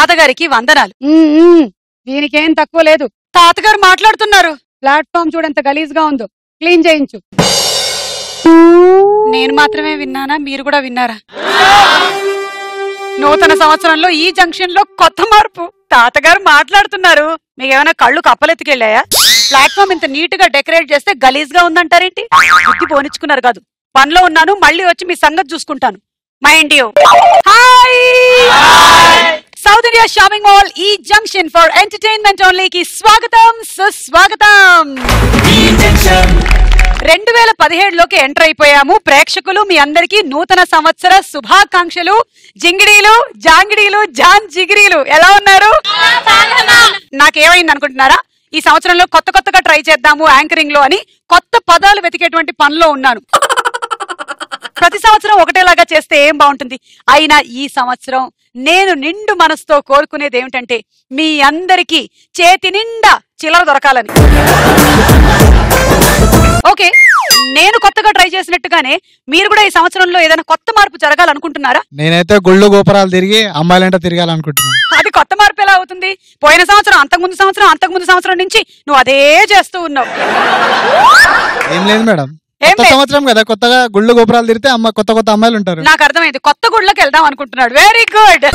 తాతగారికి వందనాలు. దీనికేం తక్కువ లేదు. తాతగారు మాట్లాడుతున్నారు. ప్లాట్ఫామ్ చూడంత గలీజ్ గా ఉందో, క్లీన్ చేయించు. నేను మాత్రమే విన్నానా, మీరు కూడా విన్నారా? నూతన సంవత్సరంలో ఈ జంక్షన్ లో కొత్త మార్పు. తాతగారు మాట్లాడుతున్నారు. మీకేమైనా కళ్ళు కప్పలెత్తికెళ్ళాయా? ప్లాట్ఫామ్ ఇంత నీట్ గా డెకరేట్ చేస్తే గలీజ్ గా ఉందంటారేంటి? బుద్ధి పోనిచ్చుకున్నారు కాదు. పనిలో ఉన్నాను, మళ్ళీ వచ్చి మీ సంగతి చూసుకుంటాను. Mind you. Hi, south India shopping mall ఈ జంక్షన్ ఫర్ ఎంటర్టైన్మెంట్ ఓన్లీ కి స్వాగతం, సుస్వాగతం. 2017లోకి ఎంటర్ అయిపోయాము. ప్రేక్షకులు మీ అందరికీ నూతన సంవత్సర శుభాకాంక్షలు. జింగిడీలు, జాంగిడీలు, జాన్ జిగిరీలు ఎలా ఉన్నారు? నాకేమైంది అనుకుంటున్నారా? ఈ సంవత్సరంలో కొత్తగా ట్రై చేద్దాము యాంకరింగ్ లో అని కొత్త పదాలు వెతికేటువంటి పనిలో ఉన్నాను. ప్రతి సంవత్సరం ఒకటేలాగా చేస్తే ఏం బాగుంటుంది? అయినా ఈ సంవత్సరం నేను నిండు మనసుతో కోరుకునేది ఏమిటంటే మీ అందరికీ చేతి నిండా చిల్లర దొరకాలని. ఓకే, నేను కొత్తగా ట్రై చేసినట్టుగానే మీరు కూడా ఈ సంవత్సరంలో ఏదైనా కొత్త మార్పు జరగాలనుకుంటున్నారా? నేనైతే గుళ్ళు గోపురాలు తిరిగి అమ్మాయిలంటే తిరగాలనుకుంటున్నాను. అది కొత్త మార్పు ఎలా అవుతుంది? పోయిన సంవత్సరం, అంతకుముందు సంవత్సరం నుంచి నువ్వు అదే చేస్తూ ఉన్నావు. ఏం లేదు మేడం, కొత్త సంవత్సరం కదా, కొత్తగా గుళ్ళు గోపురాలు తిరిగితే కొత్త అమ్మాయిలు ఉంటారు. నాకు అర్థమైంది, కొత్త గుళ్ళకి వెళ్దాం అనుకుంటున్నాడు. Very good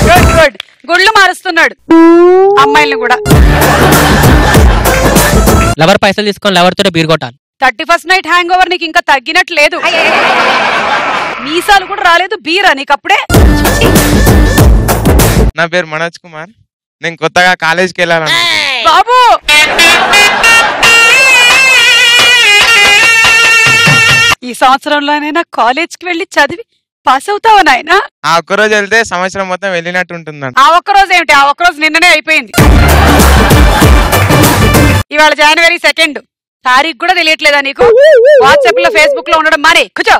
good good. గుళ్ళు మారుస్తున్నాడు అమ్మాయిలను కూడా. లవర్ పైసలు తీసుకొని లవర్ తోటి బీర్ కొట్టాలి. 31st నైట్ హ్యాంగ్ ఓవర్ నీకు ఇంకా తగ్గినట్లేదు. మీసాలు కూడా రాలేదు, బీరా నీకు అప్పుడే. నా పేరు మనోజ్ కుమార్. నేను కొత్తగా కాలేజీకి వెళ్ళాను. బాబు ఈ సంవత్సరంలోనైనా కాలేజ్కి వెళ్ళి చదివి పాస్ అవుతావా నాయనా? ఆ ఒక్కరోజు వెళ్తే సంవత్సరం మొత్తం వెళ్ళినట్టు ఉంటుందండి. ఆ ఒక్కరోజు ఏమిటి? ఆ ఒక్కరోజు నిన్ననే అయిపోయింది. ఇవాళ జనవరి 2. తారీఖు కూడా తెలియట్లేదా నీకు? వాట్సాప్ లో, ఫేస్బుక్ లో ఉండడం మానే కూర్చో.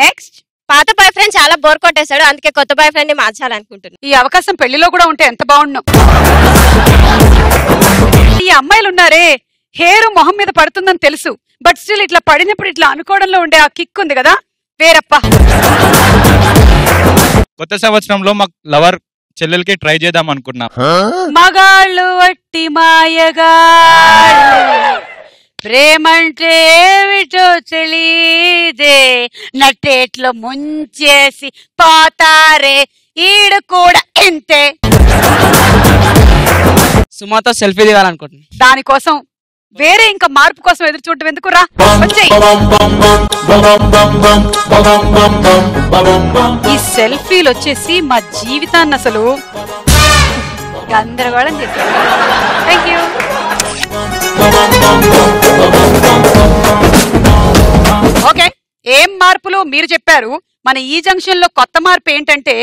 నెక్స్ట్. పాత బాయ్ ఫ్రెండ్ చాలా బోర్ కొట్టేశాడు, అందుకే కొత్త బాయ్ ఫ్రెండ్ ని మార్చాలనుకుంటున్నాను. ఈ అవకాశం పెళ్లిలో కూడా ఉంటే ఎంత బాగుండు. ఈ అమ్మాయిలు ఉన్నారే, హెయిర్ మొహం మీద పడుతుందని తెలుసు, బట్ స్టిల్ ఇట్లా పడినప్పుడు ఇట్లా అనుకోవడంలో ఉండే ఆ కిక్ ఉంది కదా, వేరప్ప. కొత్త సంవత్సరంలో మాకు లవర్ చెల్లెలకి ట్రై చేద్దాం అనుకున్నాం. మగాళ్ళు వట్టి మాయగాళ్ళు, ప్రేమంటే ఏమిటో తెలీదే, నట్టేట్లో ముంచేసి పోతారే, ఈడు కూడా ఇంతే. సుమాతో సెల్ఫీ దిగాలనుకుంటున్నా. దానికోసం వేరే ఇంకా మార్పు కోసం ఎదురు చూడటం ఎందుకు? రా వచ్చేయ్. ఈ సెల్ఫీలు వచ్చేసి మా జీవితాన్ని అసలు గందరగోళం చేశారు. Thank you. ఓకే, ఏం మార్పులు మీరు చెప్పారు. మన ఈ జంక్షన్ లో కొత్త మార్పు ఏంటంటే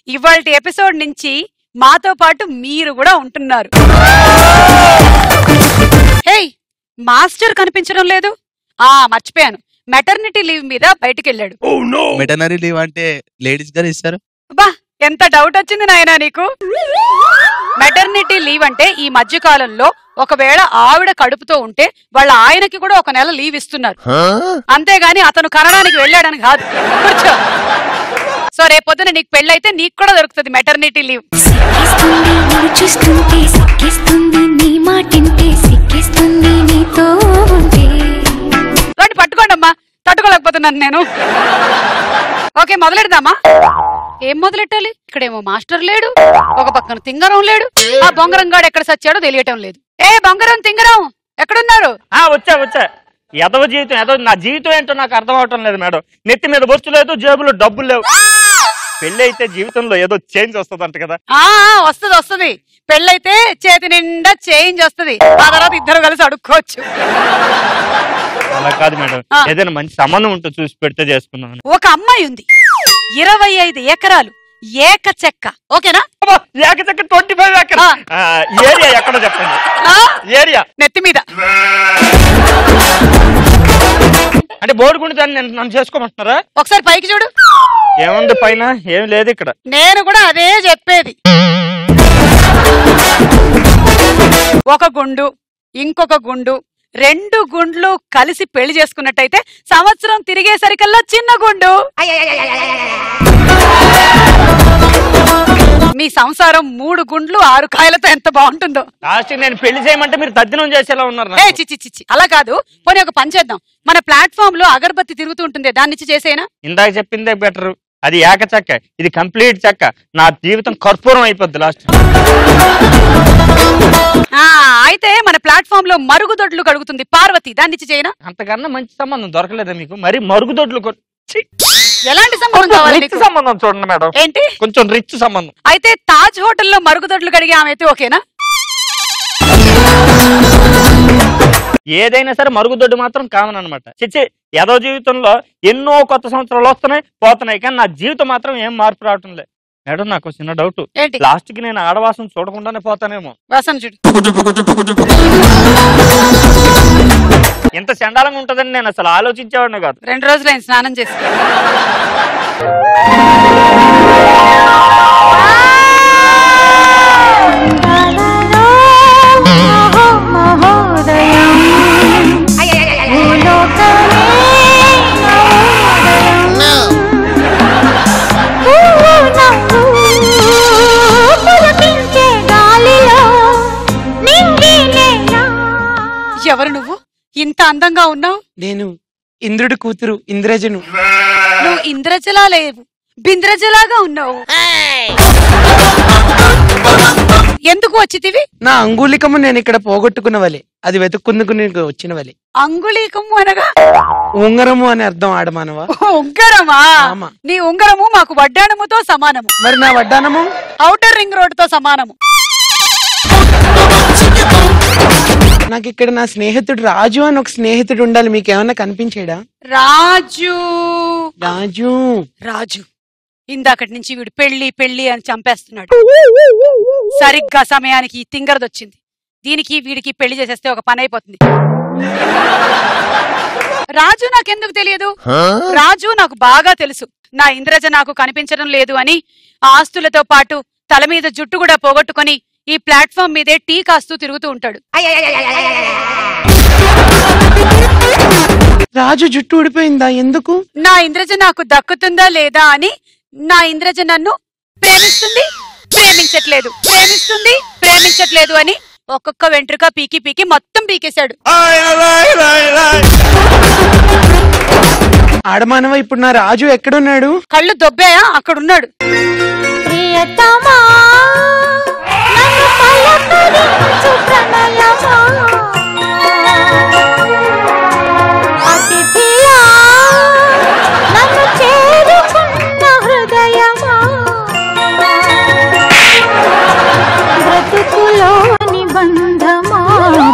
ఇవాల్టి ఎపిసోడ్ నుంచి మాతో పాటు మీరు కూడా ఉంటున్నారు. హే, మాస్టర్ కనిపించడం లేదు. మర్చిపోయాను, మెటర్నిటీ లీవ్ మీద బయటికి వెళ్ళాడు. మెటర్నరీ లీవ్ అంటే లేడీస్ గారు ఇస్తారు. బా, ఎంత డౌట్ వచ్చింది నాయనా నీకు. మెటర్నిటీ లీవ్ అంటే ఈ మధ్య కాలంలో ఒకవేళ ఆవిడ కడుపుతో ఉంటే వాళ్ళ ఆయనకి కూడా 1 నెల లీవ్ ఇస్తున్నారు. అంతేగాని అతను కనడానికి వెళ్ళాడని కాదు. కూర్చో. సో రేపొద్దున నీకు పెళ్ళైతే నీకు కూడా దొరుకుతుంది మెటర్నిటీ లీవ్. రండి, పట్టుకోండి అమ్మా, తట్టుకోలేకపోతున్నాను నేను. ఓకే, మొదలెడదామా? ఏం మొదలెట్టాలి? ఇక్కడేమో మాస్టర్ లేడు, ఒక పక్కన తింగరం లేడు, ఆ బొంగరం గాడు ఎక్కడ సచ్చాడో తెలియటం లేదు. ఏ బొంగరం, తింగరం ఎక్కడున్నారు? వచ్చా. ఎదవ జీవితం, నా జీవితం ఏంటో నాకు అర్థం అవటం లేదు మేడం. నెత్తి మీద బొచ్చు లేదు, జేబులో డబ్బులు లేవు. పెళ్లి అయితే జీవితంలో ఏదో చేంజ్ వస్తుందంట కదా? వస్తుంది. పెళ్ళైతే చేతి నిండా చేంజ్ వస్తుంది. ఆ తర్వాత ఇద్దరు కలిసి అడుక్కోవచ్చు. అలా కాదు మేడం, ఏదైనా మంచి సంబంధం ఉంటే చూసి పెడితే చేసుకున్నాను. ఒక అమ్మాయి ఉంది, 25 ఎకరాలు, ఏక చెక్క. ఓకేనా? ఏక చెక్క 25 ఎకరాలు. ఏరియా ఎక్కడ చెప్పండి? ఏరియా నెత్తి మీద. అంటే బోర్డుకుంటే దాన్ని నన్ను చేసుకోమంటున్నారా? ఒకసారి పైకి చూడు. ఏముంది పైన? ఏం లేదు ఇక్కడ. నేను కూడా అదే చెప్పేది. ఒక గుండు, ఇంకొక గుండు, 2 గుండ్లు కలిసి పెళ్లి చేసుకున్నట్టయితే సంవత్సరం తిరిగేసరికల్లా చిన్న గుండు. మీ సంసారం 3 గుండ్లు 6 కాయలతో ఎంత బాగుంటుందో. లాస్ట్ నేను పెళ్లి చేయమంటే మీరు తద్దినం చేసేలా ఉన్నారు. ఏ చిచ్చి అలా కాదు. పోనీ ఒక పని చేద్దాం, మన ప్లాట్ఫామ్ లో అగరబత్తి తిరుగుతూ ఉంటుంది, దాన్ని ఇచ్చి చేసేనా? ఇందాక చెప్పిందే బెటర్. అది ఏక చెక్క, ఇది కంప్లీట్ చెక్క. నా జీవితం కర్పూరం అయిపోద్ది లాస్ట్. అయితే మన ప్లాట్ఫామ్ లో మరుగుదొడ్లు కడుగుతుంది పార్వతి, దాన్ని ఇచ్చి చేయనా? అంతకన్నా మంచి సంబంధం దొరకలేదా మీకు? మరి మరుగుదొడ్లు ఎలాంటి సంబంధం కావాలి? సంబంధం చూడండి మేడం. ఏంటి? కొంచెం రిచ్ సంబంధం. అయితే తాజ్ హోటల్లో మరుగుదొడ్లు కడిగి ఆమె అయితే ఓకేనా? ఏదైనా సరే మరుగుదొడ్డు మాత్రం కామన్ అనమాట. చిచ్చి ఏదో జీవితంలో ఎన్నో కొత్త సంవత్సరాలు వస్తున్నాయి పోతున్నాయి, కానీ నా జీవితం మాత్రం ఏం మార్పు రావటం లేదు. మేడం నాకు చిన్న డౌట్, లాస్ట్ కి నేను ఆడవాసం చూడకుండానే పోతానేమో. వాసన చూడు. ఎంత చండాలంగా ఉంటదని నేను అసలు ఆలోచించేవాడిని కాదు. 2 రోజులు ఆయన స్నానం చేసి. ఎవరు నువ్వు? ఇంత అందంగా ఉన్నావు. నేను ఇంద్రుడి కూతురు ఇంద్రజను. నువ్వు ఇంద్రజలా లేవు, బింద్రజలాగా ఉన్నావు. ఎందుకు వచ్చితివి? నా అంగుళికము నేను ఇక్కడ పోగొట్టుకున్న వలే, అది వెతుక్కుందుకు నీకు వచ్చిన వలే. అంగుళికము అనగా ఉంగరము అని అర్థం ఆడమానవా? ఉంగరమా? నీ ఉంగరము మాకు వడ్డాణముతో సమానము. మరి నా వడ్డానము ఔటర్ రింగ్ రోడ్ తో సమానము. నాకు ఇక్కడ నా స్నేహితుడు రాజు అని ఒక స్నేహితుడు ఉండాలి, మీకేమన్నా కనిపించాడా? రాజు రాజు రాజు ఇందాకటి నుంచి వీడు పెళ్లి పెళ్లి అని చంపేస్తున్నాడు. సరిగ్గా సమయానికి ఈ తింగరదొచ్చింది. దీనికి వీడికి పెళ్లి చేసేస్తే ఒక పని అయిపోతుంది. రాజు నాకెందుకు తెలియదు? రాజు నాకు బాగా తెలుసు. నా ఇంద్రజ నాకు కనిపించడం లేదు అని ఆస్తులతో పాటు తల మీద జుట్టు కూడా పోగొట్టుకొని ఈ ప్లాట్ఫామ్ మీదే టీ కాస్తూ తిరుగుతూ ఉంటాడు. రాజు జుట్టు ఊడిపోయిందా? ఎందుకు? నా ఇంద్రజ నాకు దక్కుతుందా లేదా అని. నా ఇంద్రజ నన్ను ప్రేమిస్తుంది, ప్రేమించట్లేదు, ప్రేమిస్తుంది, ప్రేమించట్లేదు అని ఒక్కొక్క వెంట్రుక పీకి పీకి మొత్తం పీకేశాడు. ఆడమానవ, ఇప్పుడు నా రాజు ఎక్కడున్నాడు? కళ్ళు దొబ్బాయా? అక్కడున్నాడు.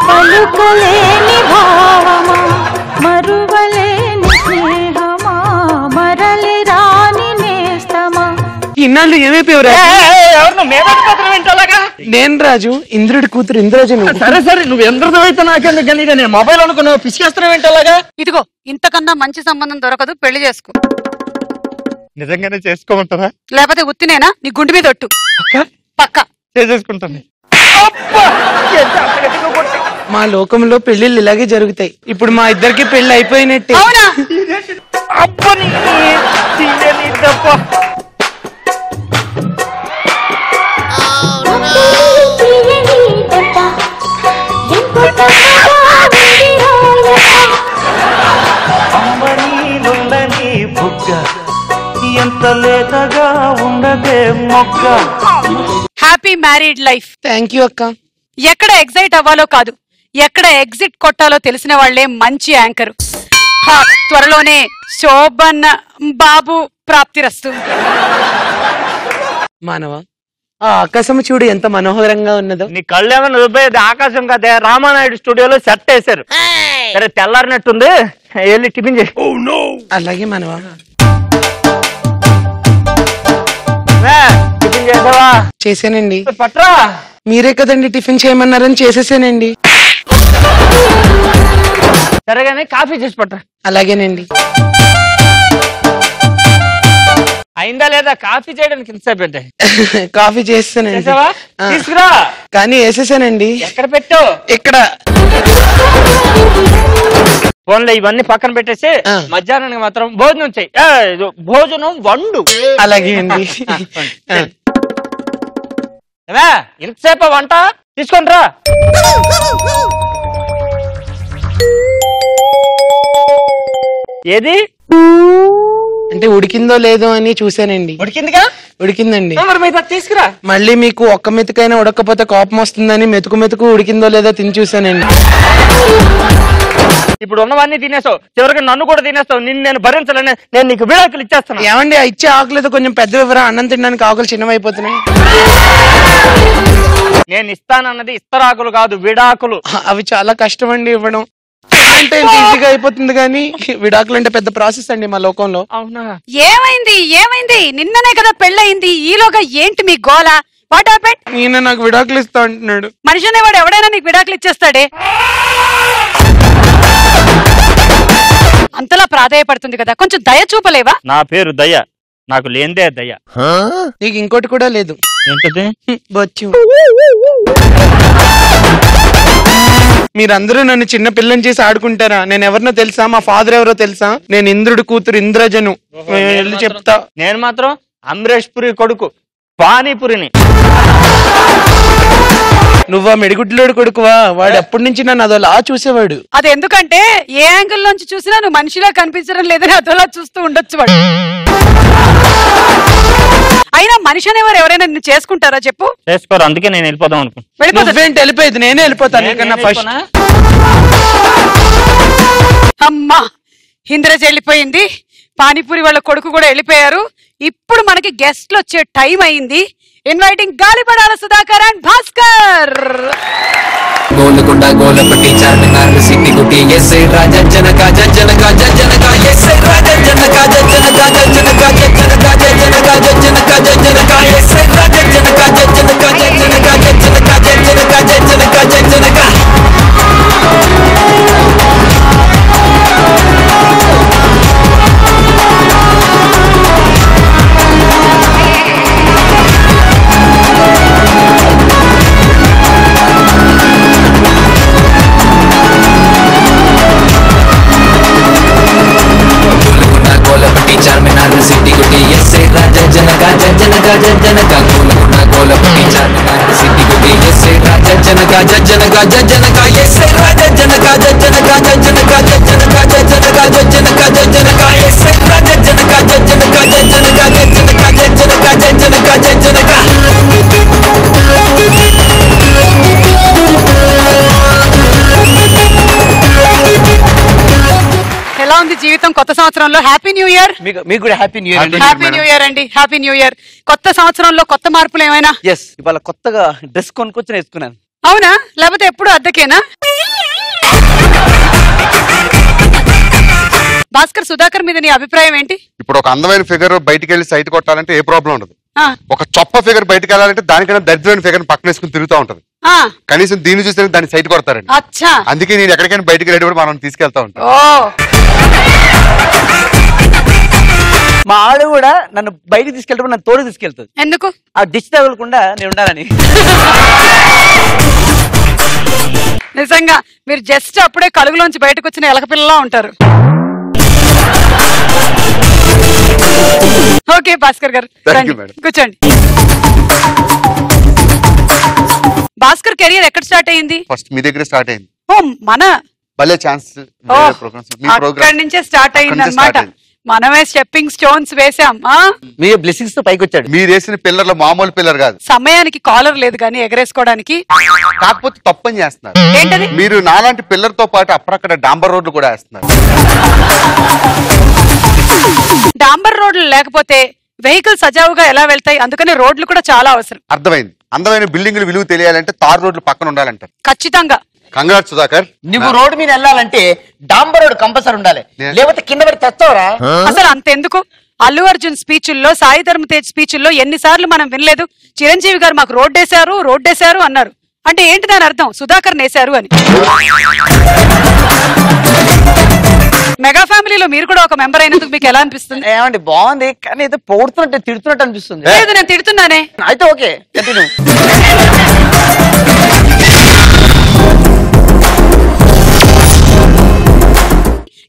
పలుకలేని భావమా, మరువలేని స్నేహమా, మరలి రాని నేస్తమా. ఇన్నాళ్ళు ఏమైపోయావు? నేను రాజు, ఇంద్రుడి కూతురు ఇంద్రజను. సరే సరే, నువ్వు ఇంద్రుడు అయితే నాకెందుకు? కానీ నేను మొబైల్ అనుకున్నావు, పిసికేస్తున్నావు ఏంటలాగా? ఇదిగో ఇంతకన్నా మంచి సంబంధం దొరకదు, పెళ్లి చేసుకో. నిజంగానే చేసుకోమంటారా? లేకపోతే ఉత్తినేనా? నీ గుండె మీద ఒట్టు. పక్క చేసేసుకుంటాను. మా లోకంలో పెళ్లిళ్ళు ఇలాగే జరుగుతాయి. ఇప్పుడు మా ఇద్దరికి పెళ్లి అయిపోయినట్టే. అవునా? ఎంత లేతగా ఉండదే మొగ్గ. Happy married life. Thank you అక్క. ఎక్కడ ఎగ్జైట్ అవ్వాలో కాదు, ఎక్కడ ఎగ్జిట్ కొట్టాలో తెలిసిన వాళ్లే మంచి యాంకర్. త్వరలోనే శోభన్ బాబు ప్రాప్తిరస్తు. మానవ, ఆ ఆకాశం చూడు ఎంత మనోహరంగా ఉన్నదో. నీ కళ్ళు ఏమైనా దుబ్బేది ఆకాశం కదే, రామానాయుడు స్టూడియోలో సెట్ వేశారు. సరే తెల్లారినట్టుంది, వెళ్ళి టిఫిన్ చేయి. అలాగే మానవ. టిఫిన్ చేసావా? చేశానండి. పట్రా. మీరే కదండి టిఫిన్ చేయమన్నారని చేసేసానండి. సరేగానే కాఫీ చేసి పట్రా. అలాగేనండి. అయిందా లేదా? కాఫీ చేయడానికి ఇంతసేపు కాఫీ చేస్తానండి. తీసుకురా. కానీ వేసేసానండి. ఎక్కడ పెట్టు? ఇక్కడ. ఫోన్లో ఇవన్నీ పక్కన పెట్టేసి మధ్యాహ్నానికి మాత్రం భోజనం చెయ్యి. భోజనం వండు. అలాగే అండి. ఇంతసేపు వంట తీసుకొని రా. ఏది అంటే ఉడికిందో లేదో అని చూసానండి. ఉడికిందిగా? ఉడికిందండి. తీసుకురా. మళ్ళీ మీకు ఒక్క మెతుకైనా ఉడకపోతే కోపం వస్తుందని మెతుకు ఉడికిందో లేదో తిని చూసానండి. ఇప్పుడు ఉన్నవన్నీ తినేసావు, చివరికి నన్ను కూడా తినేస్తావు. నేను భరించాలని నేను నీకు విడాకులు ఇచ్చేస్తాను. ఏమండి ఇచ్చే ఆకులతో కొంచెం పెద్ద వివరా, అన్నం తినడానికి ఆకులు చిన్నవైపోతున్నాయి. నేను ఇస్తానన్నది ఇస్తరాకులు కాదు, విడాకులు. అవి చాలా కష్టం అండి ఇవ్వడం. అంటే ఈజీగా అయిపోతుంది కానీ విడాకులు అంటే పెద్ద ప్రాసెస్ అండి మా లోకంలో. అవునా? ఏమైంది నిన్ననే కదా పెళ్ళయింది, ఈలోగా ఏంటి మీ గోల? What happened? ఈయన నాకు విడాకులు ఇస్తా అంటున్నాడు. మనిషి అనేవాడు ఎవడైనా నీకు విడాకులు ఇచ్చేస్తాడే. అంతలా ప్రాధాయపడుతుంది కదా, కొంచెం దయ చూపలేవా? నా పేరు దయ, నాకు లేందే దయ. నీకు ఇంకోటి కూడా లేదు. ఏంటది? బొచ్చు. మీరందరూ నన్ను చిన్న పిల్లని చేసి ఆడుకుంటారా? నేను ఎవరినో తెలుసా? మా ఫాదర్ ఎవరో తెలుసా? నేను ఇంద్రుడి కూతురు ఇంద్రజను. వెళ్ళి చెప్తా. నేను మాత్రం అమరేష్ పురి కొడుకు పానీపురిని. నువ్వా మెడిగుడ్లోడు కొడుకువా? వాడు ఎప్పటి నుంచి నన్ను అదోలా చూసేవాడు. అది ఎందుకంటే ఏ యాంగిల్ నుంచి చూసినా నువ్వు మనిషిలా కనిపించడం లేదని అదోలా చూస్తూ ఉండొచ్చు వాడు. అయినా మనిషి అనేవారు ఎవరైనా నిన్ను చేసుకుంటారా చెప్పు? చేసుకోరు, అందుకే నేను వెళ్ళిపోదాం అనుకుంటా. నువ్వేంటి వెళ్ళిపోయేది? నేనే వెళ్ళిపోతాను. ఫస్ట్ అమ్మా ఇంద్రజ వెళ్ళిపోయింది, పానీపూరి వాళ్ళ కొడుకు కూడా వెళ్ళిపోయారు. ఇప్పుడు మనకి గెస్ట్లు వచ్చే టైం అయింది. Inviting Galipadala Sudhakar and Bhaskar. గోలకొండ గోలపట్టి చార్మినార్ సిటీ గుట్టి ఎస్ఐ రాజా జనక జనక జనక ఎస్ఐ రాజా జనక జనక జనక జనక జనక జనక జనక ఎస్ఐ రాజా జనక జనక జనక జనక జనక జనక జనక. చార్మినార్ సిటీ గుట్టి ఎస్ఐ రాజా జనక జనక జనక గోలకొండ గోలపట్టి చార్మినార్ సిటీ గుట్టి ఎస్ఐ రాజా జనక జనక జనక ఎస్ఐ రాజా జనక జనక జనక జనక జనక జనక జనక ఎస్ఐ రాజా జనక జనక జనక జనక జనక జనక జనక. ఎలా ఉంది జీవితం కొత్త సంవత్సరంలో? Happy new year. మీకు కూడా happy new year. Happy new year అండి, హ్యాపీ న్యూ ఇయర్. కొత్త సంవత్సరంలో కొత్త మార్పులు ఏమైనా? ఎస్, ఇవాళ కొత్తగా డ్రెస్ కొనుక్కొచ్చి వేసుకున్నాను. అవునా? లేకపోతే ఎప్పుడు అద్దెకేనా? భాస్కర్, సుధాకర్ మీద నీ అభిప్రాయం ఏంటి? ఇప్పుడు ఒక అందమైన ఫిగర్ బయటికి వెళ్ళి సైట్ కొట్టాలంటే ఏ ప్రాబ్లం ఉండదు. ఒక చొప్ప ఫిగర్ బయటకు వెళ్ళాలంటే దానికైనా దరిద్రమైన ఫిగర్ పక్కన వేసుకుని తిరుగుతూ ఉంటది. కనీసం దీన్ని చూస్తే దాన్ని సైట్ కొడతారండి. అందుకే నేను ఎక్కడికైనా బయటికి రెడీ కూడా మనం తీసుకెళ్తా ఉంటాం. మా ఆవిడ కూడా నన్ను బయటికి తీసుకెళ్ళటప్పుడు నన్ను తోడు తీసుకెళ్తుంది. ఎందుకు? ఆ డిచ్ తగలకుండా నేను ఉండాలని. నిజంగా మీరు జస్ట్ అప్పుడే కలుగులోంచి బయటకు వచ్చిన ఎలక పిల్లలా ఉంటారు. ఓకే భాస్కర్ గారు కూర్చోండి. భాస్కర్ కెరియర్ ఎక్కడ స్టార్ట్ అయింది? ఫస్ట్ మీ దగ్గర స్టార్ట్ అయింది. ఓ మన భలే ఛాన్స్ అక్కడి నుంచే స్టార్ట్ అయింది అన్నమాట. మనమే స్టెప్పింగ్ స్టోన్స్ వేసాం. మీ బ్లెస్సింగ్స్ తో పైకి వచ్చాడు. మీరు వేసిన పిల్లర్లు మామూలు పిల్లర్ కాదు. సమయానికి కాలర్ లేదు కానీ ఎగరేసుకోవడానికి. కాకపోతే తప్పని చేస్తున్నారు. ఏంటది? మీరు నాలాంటి పిల్లర్ తో పాటు అప్పుడక్కడ డాంబర్ రోడ్లు కూడా వేస్తున్నారు. డాంబర్ రోడ్లు లేకపోతే వెహికల్ సజావుగా ఎలా వెళ్తాయి? అందుకని రోడ్లు కూడా చాలా అవసరం. అర్థమైంది. అందమైన బిల్డింగ్లు విలువ తెలియాలంటే తార్ రోడ్లు పక్కన ఉండాలంటారు. ఖచ్చితంగా. కంగ్రాట్స్ సుధాకర్. నువ్వు రోడ్డు మీద వెళ్ళాలంటే డాంబర్ రోడ్ కంపల్సరీ ఉండాలి, లేకపోతే కింద పడి తెస్తావరా? అసలు అంతెందుకు? అల్లు అర్జున్ స్పీచుల్లో, సాయి ధర్మ తేజ్ స్పీచుల్లో ఎన్నిసార్లు మనం వినలేదు, చిరంజీవి గారు మాకు రోడ్డేశారు అన్నారు. అంటే ఏంటి దాని అర్థం? సుధాకర్ నేశారు అని. మెగా ఫ్యామిలీలో మీరు కూడా ఒక మెంబర్ అయినందుకు మీకు ఎలా అనిపిస్తుంది? ఏమండి బాగుంది, కానీ ఏదో పొగుడుతున్నట్టు తిడుతున్నట్టు అనిపిస్తుంది. లేదు నేను తిడుతున్నానే. అయితే ఓకే, కంటిన్యూ.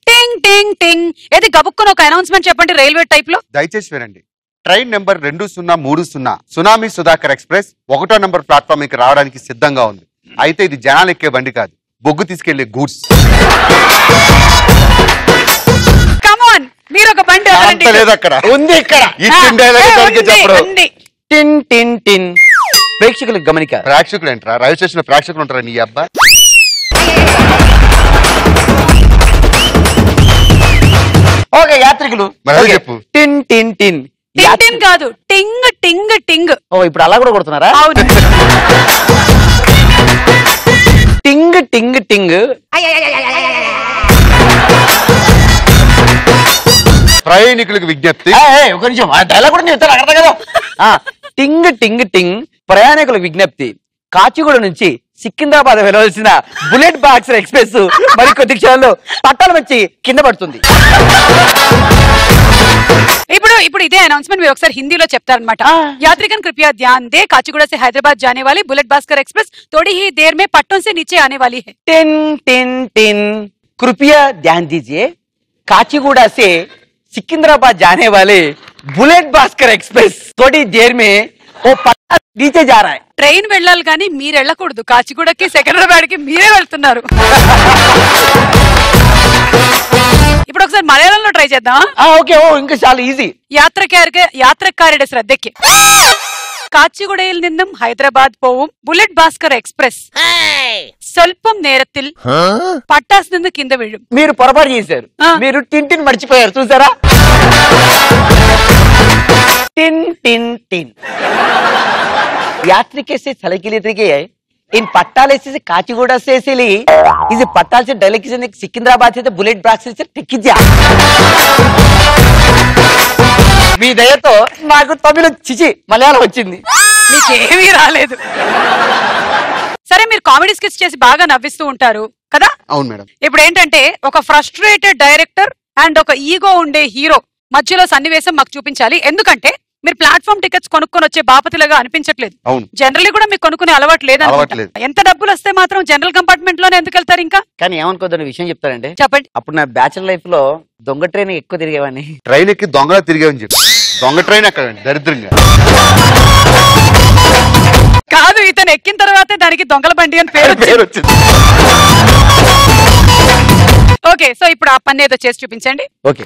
టింగ్ టింగ్ టింగ్. ఏది గబుక్కుని ఒక అనౌన్స్మెంట్ చెప్పండి రైల్వే టైప్ లో. దయచేసి వినండి. Train number 2030 tsunami Sudhakar express 1వ నంబర్ ప్లాట్ఫామ్ కి రావడానికి సిద్ధంగా ఉంది. అయితే ఇది జనాలు ఎక్కే బండి కాదు, బొగ్గు తీసుకెళ్లే గూడ్స్. కమాన్, మీరు ఒక బండి అంత లేదు అక్కడ, ఉంది ఇక్కడ. ఇచ్చిన డైలాగ్ దానికి చెప్పడం. టిన్ టిన్ టిన్. ప్రేక్షకులకు గమనిక. ప్రేక్షకులు ఏంట్రా, రైల్వే స్టేషన్ లో ప్రేక్షకులు ఉంటారా నీ అబ్బా? ఓకే యాత్రికులు మరి చెప్పు. టిన్ టిన్ టిన్. టింగ్ టింగ్ కాదు, టింగ్ టింగ్ టింగ్. ఓ ఇప్పుడు అలా కూడా కొడుతున్నారా? అవును. టింగ్ టింగ్ టింగ్. ప్రయాణికులకు విజ్ఞప్తి. ఒక నిమిషం, ఆ డైలాగ్ కూడా నేను అర్థం కదా. టింగ్ టింగ్ టింగ్. ప్రయాణికులకు విజ్ఞప్తి. కాచిగూడ నుంచి సికింద్రాబాద్ వెళ్ళవలసిన బుల్లెట్ బాక్సర్ ఎక్స్ప్రెస్ మరికొద్ది క్షణాల్లో పట్టాల వచ్చి కింద పడుతుంది. ఇప్పుడు इधे अनाउंसमेंट में अक्सर हिंदी लो చెప్తారన్నమాట. यात्रिगण कृपया ध्यान दे, काचीगुड़ा से हैदराबाद जाने वाली बुलेट भास्कर एक्सप्रेस थोड़ी ही देर में पट्टों से नीचे आने वाली है. Tin tin tin. कृपया ध्यान दीजिए, काचीगुड़ा से सिकंदराबाद जाने वाले बुलेट भास्कर एक्सप्रेस थोड़ी देर में वो पट्टा नीचे जा रहा है. ట్రైన్ వెళ్ళాలి కానీ మీరు వెళ్ళకూడదు. కాచిగూడకి సెకండ్రాబాద్కి మీరే వెళ్తున్నారు. ఇప్పుడు ఒకసారి మలయాళంలో ట్రై చేద్దాం. ఓకే, ఓ ఇంకా చాలా ఈజీ. യാത്രക്കാരുടെ ശ്രദ്ധയ്ക്ക്, കാച്ചിഗുഡയിൽ നിന്നും ഹൈദരാബാദ് പോവും ബുള്ളറ്റ് ഭാസ്കർ എക്സ്പ്రెസ് സ്വല്പം നേരത്തിൽ పట్టాస్ നിന്ന് కింద వీഴും. మీరు పొరపాటు చేశారు, మీరు టిన్ టిన్ మర్చిపోయారు చూసారా? Tin tin tin. यात्री से सलकिले थे इन पट्टाले से काचीगुड़ा से इसलिए इस पट्टाल से डायरेक्ट से सिकंदराबाद से बुलेट ब्राक्स से टिक्किजा. మీ దయతో నాకు తమిళ చిచి మలయాళం వచ్చింది. మీకేమీ రాలేదు. సరే, మీరు కామెడీ స్కిట్స్ చేసి బాగా నవ్విస్తూ ఉంటారు కదా? అవును మేడం. ఇప్పుడు ఏంటంటే ఒక ఫ్రస్ట్రేటెడ్ డైరెక్టర్ అండ్ ఒక ఈగో ఉండే హీరో మధ్యలో సన్నివేశం మాకు చూపించాలి. ఎందుకంటే మీరు ప్లాట్ఫామ్ టికెట్స్ కొనుక్కొని వచ్చే బాపతిలాగా అనిపించట్లేదు. జనరల్లీ కూడా మీకు కొనుక్కునే అలవాటు లేదు. ఎంత డబ్బులు వస్తే మాత్రం జనరల్ కంపార్ట్మెంట్ లోనే ఎందుకు వెళ్తారు ఇంకా? కానీ ఏమనుకోద్దని విషయం చెప్తారండి. చెప్పండి. అప్పుడు నా బ్యాచులర్ లైఫ్ లో దొంగ ట్రైన్ ఎక్కువ తిరిగేవాడిని. ట్రైన్ ఎక్కి దొంగలా తిరిగేవని చెప్పి దొంగ ట్రైన్ ఎక్కడ దరిద్రంగా కాదు, ఇతను ఎక్కిన తర్వాతే దానికి దొంగల బండి అని పేరు వచ్చింది. ఓకే, సో ఇప్పుడు ఆ పని ఏదో చేసి చూపించండి. ఓకే.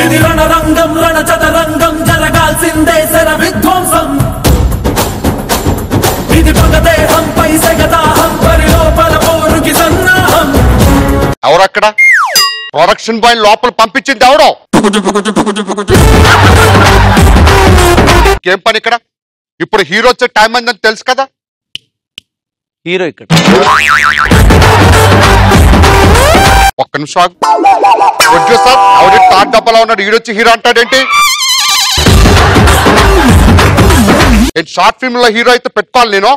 ఇది రణరంగం రణచదరంగం జరగాల్సిందే శర విధ్వంసం. ఇది పగదేహంపై సగదాహం పరిలోపల పోరుకి సన్నాహం. ఎవరక్కడ ప్రొడక్షన్ బాయ్ లోపల పంపించింది ఎవడో? ఏం పని ఇక్కడ? ఇప్పుడు హీరో వచ్చే టైం అయిందని తెలుసు కదా. హీరో ఇక్కడ ఒక్క నిమిషం సార్, ఆవిడ తార్ డబ్బలా ఉన్నాడు, ఈడొచ్చి హీరో అంటాడేంటి? షార్ట్ ఫిల్మ్ లో హీరో అయితే పెట్టుకోవాలి నేను.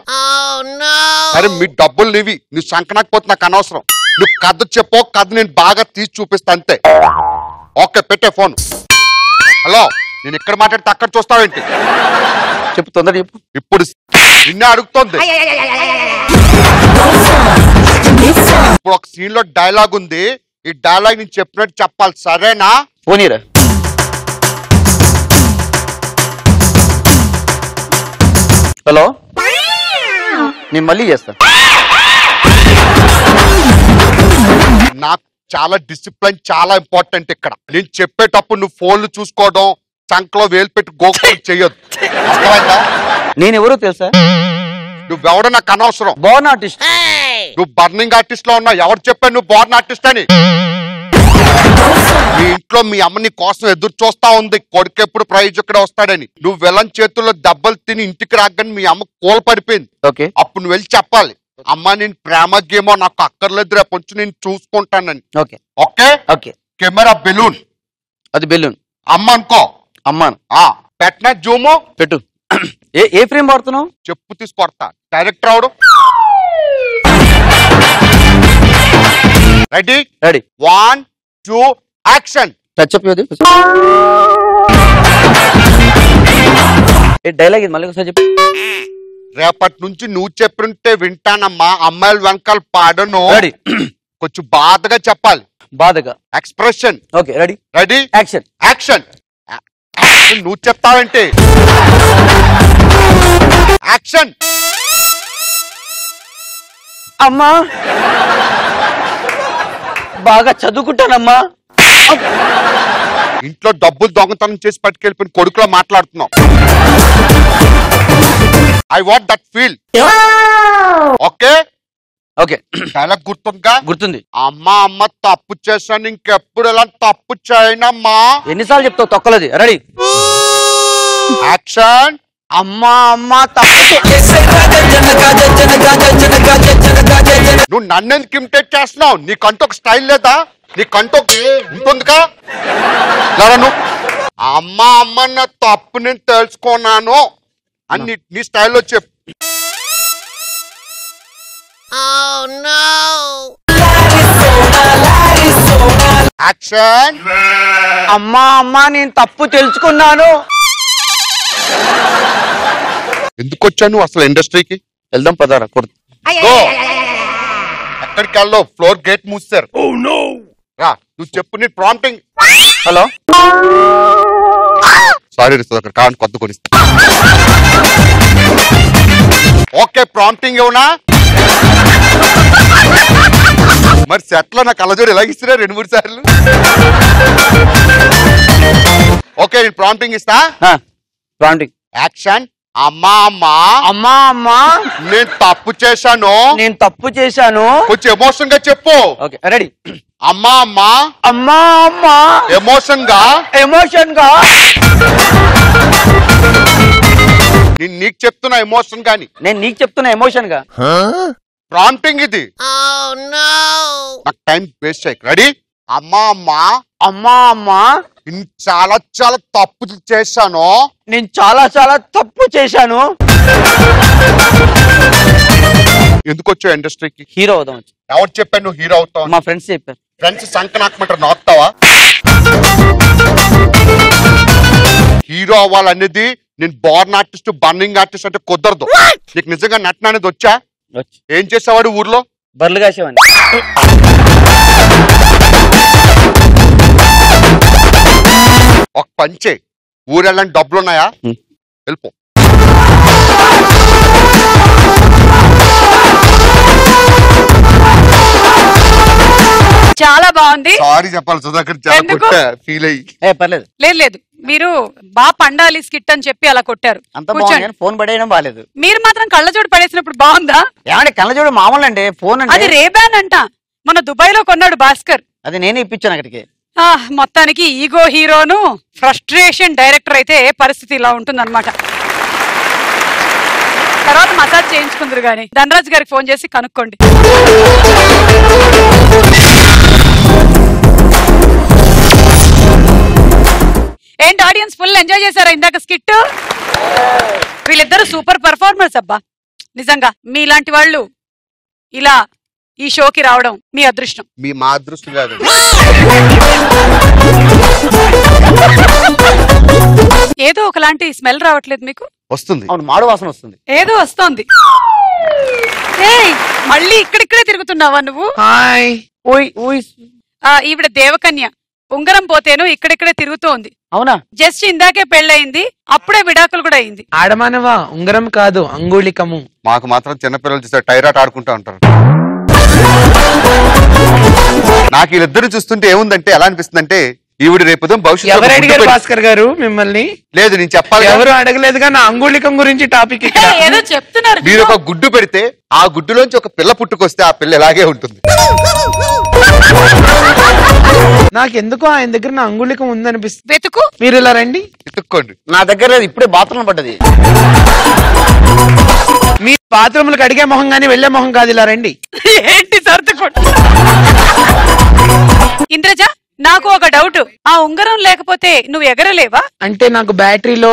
సరే, మీ డబ్బులు నీవి, నువ్వు సంకనాకపోతే నాకు అనవసరం. నువ్వు కథ చెప్పో, కథ నేను బాగా తీసి చూపిస్తా అంతే. ఓకే, పెట్టే ఫోన్. హలో, నేను ఇక్కడ మాట్లాడితే అక్కడ చూస్తావేంటి? చెప్పు, తొందర చెప్పు. ఇప్పుడు నిన్నే అడుగుతోంది. ఇప్పుడు ఒక సీన్ లో డైలాగ్ ఉంది, ఈ డైలాగ్ నేను చెప్పినట్టు చెప్పాలి, సరేనా? పోనీరా. హలో, నేను మళ్ళీ చేస్తా. నాకు చాలా డిసిప్లిన్ చాలా ఇంపార్టెంట్ ఇక్కడ. నేను చెప్పేటప్పుడు నువ్వు ఫోన్లు చూసుకోవడం, చంకలో వేలు పెట్టి గోకులు చెయ్యొద్దు. అర్థమైందా? నేను ఎవరో తెలుసా? నువ్వెవడో నాకు అనవసరం. Born artist. నువ్వు బర్నింగ్ ఆర్టిస్ట్ లో ఉన్నావు. ఎవరు చెప్పాను నువ్వు బోర్న్ ఆర్టిస్ట్ అని? మీ ఇంట్లో మీ అమ్మ నీ కోసం ఎదురు చూస్తా ఉంది, కొడుకు ఎప్పుడు ప్రైజ్ ఇక్కడ వస్తాడని. నువ్వు వెళ్ళని చేతుల్లో దెబ్బలు తిని ఇంటికి రాగానే మీ అమ్మ కూల పడిపోయింది. ఓకే, అప్పుడు నువ్వు వెళ్ళి చెప్పాలి, అమ్మ నేను ప్రేమ గేమో నాకు అక్కర్లేదు, రేపు వచ్చి నేను చూసుకుంటానని. Okay okay okay. Camera balloon. అది బెలూన్. అమ్మ అనుకో. అమ్మాను. పెట్టిన జూము పెట్టు. ఏ ఫ్రేమ్ వాడుతున్నావు? చెప్పు తీసుకొడతా. డైరెక్టర్ అవడు ready ready 1 2 action touch up యోది డైలాగ్ ఇది మళ్ళీ ఒకసారి చెప్పు రేపటి నుంచి నువ్వు చెప్తుంటే వింటానమ్మా అమ్మాయిల వెనకాల పాడను రెడీ కొంచెం బాధగా చెప్పాలి బాధగా expression okay ready ready action action నువ్వు చెప్తావంటే యాక్షన్ అమ్మా బాగా చదువుకుంటానమ్మా ఇంట్లో డబ్బులు దొంగతనం చేసి పట్టుకెళ్ళిపోయిన కొడుకులో మాట్లాడుతున్నావు I want that feel okay okay dialogue గుర్తుందిగా గుర్తుంది అమ్మ తప్పు చేశాను ఇంకెప్పుడు ఇలా తప్పు చేయనమ్మా ఎన్నిసార్లు చెప్తావు తొక్కలది రెడీ యాక్షన్ అమ్మా తప్పు నువ్వు నన్నెందుకు ఇమిటేట్ చేస్తున్నావు నీకంటూ ఒక స్టైల్ లేదా నీకంటూ ఉంటుందిగా నువ్వు అమ్మ నా తప్పు నేను తెలుసుకున్నాను అని నీ స్టైల్లో చెప్పు యాక్షన్ అమ్మా నేను తప్పు తెలుసుకున్నాను ఎందుకు వచ్చాను అసలు ఇండస్ట్రీకి వెళ్దాం పదారా కొడుతు ఎక్కడికి వెళ్ళావు ఫ్లోర్ గేట్ మూసారు రా నువ్వు చెప్పు నీ ప్రాంప్టింగ్ హలో సారీ అక్కడ కావాలి కొత్త కొనిస్తా ఓకే ప్రాంప్టింగ్ ఏమన్నా మరి సెట్ లో నా కళ్ళజోడు ఎలా ఇస్తున్నా 2-3 సార్లు ఓకే నేను ప్రాంప్టింగ్ ఇస్తా ప్రాంప్టింగ్ యాక్షన్ అమ్మా నేను తప్పు చేశాను కొంచెం ఎమోషన్ గా చెప్పు ఓకే రెడీ అమ్మా ఎమోషన్ గా నేను నీకు చెప్తున్నా ఎమోషన్ గాని నేను నీకు చెప్తున్నా ఎమోషన్ గా ప్రాంప్టింగ్ ఇది నాకు టైం వేస్ట్ చేయకు రెడీ అమ్మా చాలా తప్పు చేశాను నేను చాలా తప్పు చేశాను ఎందుకు వచ్చావు ఇండస్ట్రీకి హీరో అవుదాం ఎవరు చెప్పాను నువ్వు హీరో అవుతావు మా ఫ్రెండ్స్ చెప్పారు ఫ్రెండ్స్ సంక నాకమంటారు నాకుతావా హీరో అవ్వాలనేది నేను బోర్న్ ఆర్టిస్ట్ బర్నింగ్ ఆర్టిస్ట్ అంటే కుదరదు నీకు నిజంగా నటన అనేది వచ్చా ఏం చేసేవాడు ఊర్లో బర్లు కాసేవాడిని ఒక పంచే ఊరెళ్ళని డబ్బులు ఉన్నాయా వెళ్ళిపో చాలా బాగుంది సారీ చెప్పాలి సుధాకర్ ఫీల్ అయ్యి పర్లేదు లేదు మీరు బాగా పండాలి స్కిట్ అని చెప్పి అలా కొట్టారు అంత బాగుంది ఫోన్ పడేయడం బాలేదు మీరు మాత్రం కళ్ళజోడు పడేసినప్పుడు బాగుందా ఏమంటే కళ్ళజోడు మామూలు అండి ఫోన్ అది రేబాన్ అంట మన దుబాయ్ లో కొన్నాడు భాస్కర్ అది నేనే ఇప్పించాను అక్కడికి మొత్తానికి ఈగో హీరోను ఫ్రస్ట్రేషన్ డైరెక్టర్ అయితే పరిస్థితి ఇలా ఉంటుందన్నమాట తర్వాత మసాజ్ చేయించుకుందరు గాని ధనరాజ్ గారికి ఫోన్ చేసి కనుక్కోండి ఏంటి ఆడియన్స్ ఫుల్ ఎంజాయ్ చేశారా ఇందాక స్కిట్ వీళ్ళిద్దరు సూపర్ పర్ఫార్మర్స్ అబ్బా నిజంగా మీలాంటి వాళ్ళు ఇలా ఈ షోకి రావడం మీ అదృష్టం మా అదృష్టం కాదు ఏదో ఒకలాంటి స్మెల్ రావట్లేదు మీకు వస్తుంది అవును మాడు వాసన వస్తుంది ఏదో వస్తోంది మళ్ళీ ఇక్కడిక్కడే తిరుగుతున్నావా నువ్వు ఈవిడ దేవకన్య ఉంగరం పోతేను ఇక్కడిక్కడే తిరుగుతోంది అవునా జస్ట్ ఇందాకే పెళ్ళయింది అప్పుడే విడాకులు కూడా అయింది ఆడమానవా ఉంగరం కాదు అంగుళికము మాకు మాత్రం చిన్నపిల్లలు చూస్తే టైరాట్ ఆడుకుంటా ఉంటారు నాకు వీళ్ళిద్దరు చూస్తుంటే ఏముందంటే ఎలా అనిపిస్తుంది అంటే ఈవిడ రేపు భవిష్యత్తు భాస్కర్ గారు మిమ్మల్ని లేదు నేను చెప్పాలి ఎవరు అడగలేదుగా నా అంగుళికం గురించి టాపిక్ ఏదో చెప్తున్నారు మీరు ఒక గుడ్డు పెడితే ఆ గుడ్డులోంచి ఒక పిల్ల పుట్టుకొస్తే ఆ పిల్ల ఎలాగే ఉంటుంది నాకు ఎందుకో ఆయన దగ్గర నా అంగుళికం ఉందనిపిస్తుంది వెతుకు మీరు ఇలా రండి వెతుక్కోండి నా దగ్గర ఇప్పుడే బాత్రూమ్ పడ్డది మీ బాత్రూమ్లకు అడిగే మొహం కానీ వెళ్లే మొహం కాదు ఇలా రండి ఏంటి సర్దుకోండి ఇంద్రజ నాకు ఒక డౌట్ ఆ ఉంగరం లేకపోతే నువ్వు ఎగరలేవా అంటే నాకు బ్యాటరీలో